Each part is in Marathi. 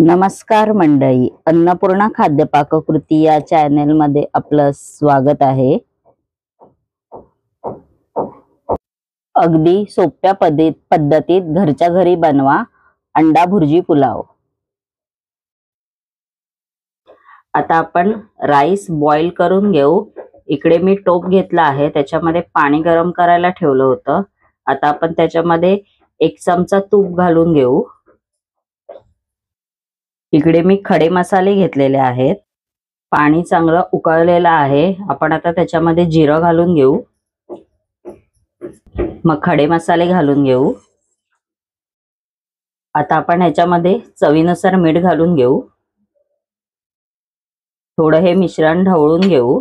नमस्कार मंडळी, अन्नपूर्णा खाद्य पाककृती या चॅनेल मध्ये आपलं स्वागत आहे। अगदी सोप्या पद्धतीत घरच्या घरी बनवा अंडा भुर्जी पुलाव। आता आपण राईस बॉईल करून घेऊ। इकडे मी टोप घेतला आहे, त्याच्यामध्ये पाणी गरम करायला ठेवलं होतं। आता आपण त्याच्यामध्ये 1 चमचा तूप घालून घेऊ। इकडे मी खडे मसाले घेतलेले आहेत। पाणी चांगलं उकळलेलं आहे। आपण आता त्याच्यामध्ये जिरं घालून घेऊ, मग खडे मसाले घालून घेऊ। आता आपण ह्याच्यामध्ये चवीनुसार मीठ घालून घेऊ। थोडं हे मिश्रण ढवळून घेऊ।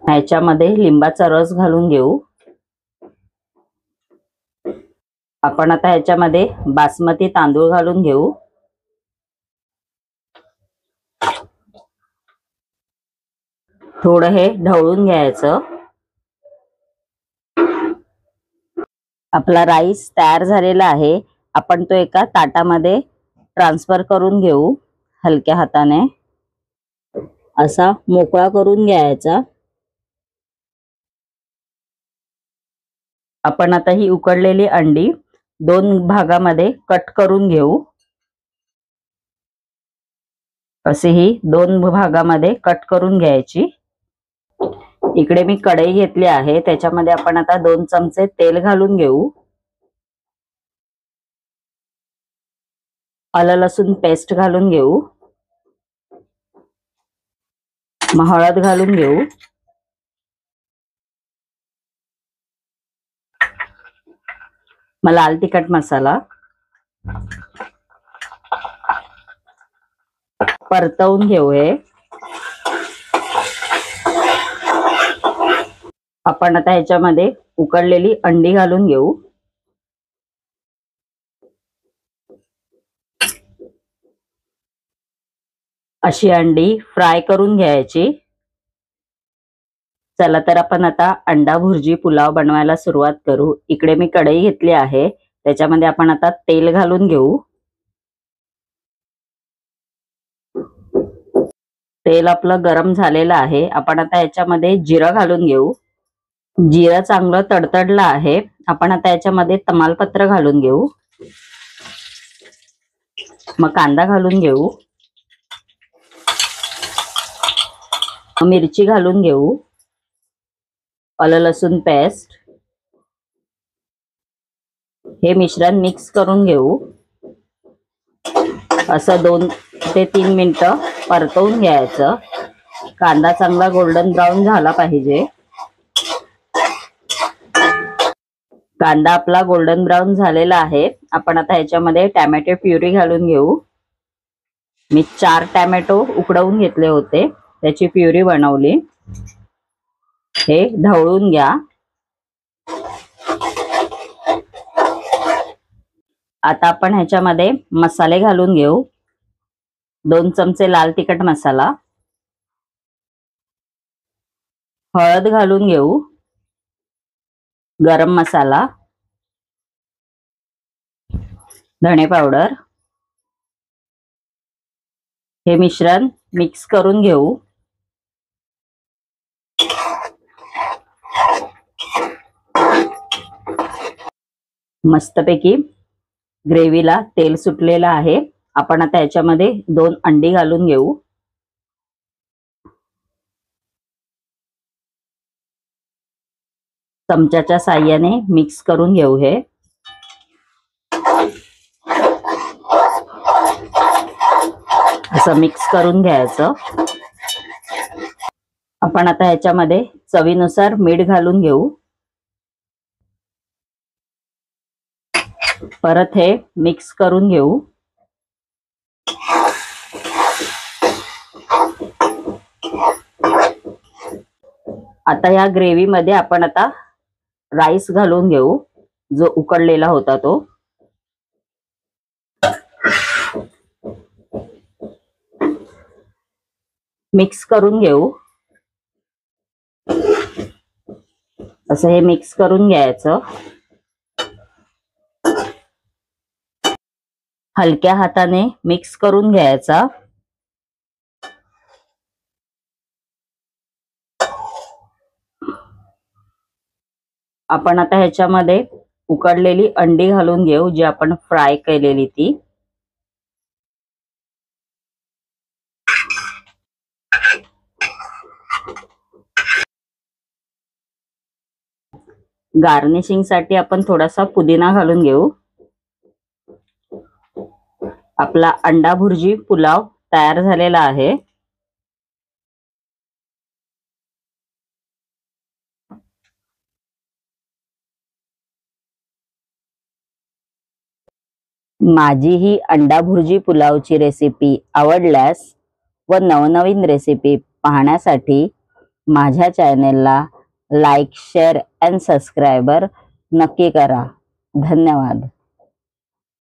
ह्याच्यामध्ये लिंबाचा रस घालून घेऊ। आपण आता ह्याच्यामध्ये बासमती तांदूळ घालून घेऊ। थोडं हे ढवळून घ्यायचं। आपला राईस तयार झालेला आहे। आपण तो एका ताटामध्ये ट्रान्सफर करून घेऊ। हलक्या हाताने असा मोकळा करून घ्यायचा। आपण आता ही उकडलेली अंडी 2 भागामध्ये कट करून घेऊ। असे ही 2 भागामध्ये कट करून घ्यायची। इकडे मी कढई घेतली आहे, त्याच्यामध्ये आपण आता 2 चमचे तेल घालून घेऊ। आलं लसूण पेस्ट घालून घेऊ। मग हळद घालून घेऊ। मग लाल तिखट मसाला परतवून घेऊ। हे आपण आता ह्याच्यामध्ये उकडलेली अंडी घालून घेऊ। अशी अंडी फ्राय करून घ्यायची। चला तर आपण आता अंडा भुर्जी पुलाव बनवायला सुरुवात करू। इकडे मी कढई घेतली आहे, त्याच्यामध्ये आपण आता तेल घालून घेऊ। तेल आपलं गरम झालेलं आहे। आपण आता याच्यामध्ये जिरं घालून घेऊ। जिरं चांगलं तडतडलं आहे। आपण आता याच्यामध्ये तमालपत्र घालून घेऊ। मग कांदा घालून घेऊ। मिरची घालून घेऊ। आलं लसूण पेस्ट, हे मिश्रण मिक्स करून घेऊ। असं 2 ते 3 मिनिटं परतवून घ्यायचं। कांदा चांगला गोल्डन ब्राउन झाला पाहिजे। कांदा आपला गोल्डन ब्राउन झालेला आहे। आपण आता ह्याच्यामध्ये टोमॅटो प्युरी घालून घेऊ। मी 4 टोमॅटो उकडवून घेतले होते, त्याची प्युरी बनवली। हे ढवळून घ्या। आता आपण ह्याच्यामध्ये मसाले घालून घेऊ। 2 चमचे लाल तिखट मसाला, हळद घालून घेऊ, गरम मसाला, धणे पावडर, हे मिश्रण मिक्स करून घेऊ। मस्तपैकी ग्रेव्हीला तेल सुटलेलं आहे। आपण आता याच्यामध्ये 2 अंडी घालून घेऊ। चमच्याच्या साहाय्याने मिक्स करून घेऊ। हे असं मिक्स करून घ्यायचं। आपण आता ह्याच्यामध्ये चवीनुसार मीठ घालून घेऊ। परत हे मिक्स करून घेऊ। आता या ग्रेव्ही मध्ये आपण आता राईस घालून घेऊ, जो उकडलेला होता तो। मिक्स करून घेऊ। असं हे मिक्स करून घ्यायचं। हलक्या हाताने मिक्स करून घ्यायचा. आपण आता ह्याच्यामध्ये उकडलेली अंडी घालून घेऊ, जी आपण फ्राय केलेली ती. गार्निशिंग साठी आपण थोडासा पुदिना घालून घेऊ. आपला अंडा भुर्जी पुलाव तयार झालेला आहे. माझी ही अंडा भुर्जी पुलावची रेसिपी आवडल्यास व नवनवीन रेसिपी पाहण्यासाठी माझ्या चॅनेलला लाईक, शेअर अँड सबस्क्राईबर नक्की करा. धन्यवाद.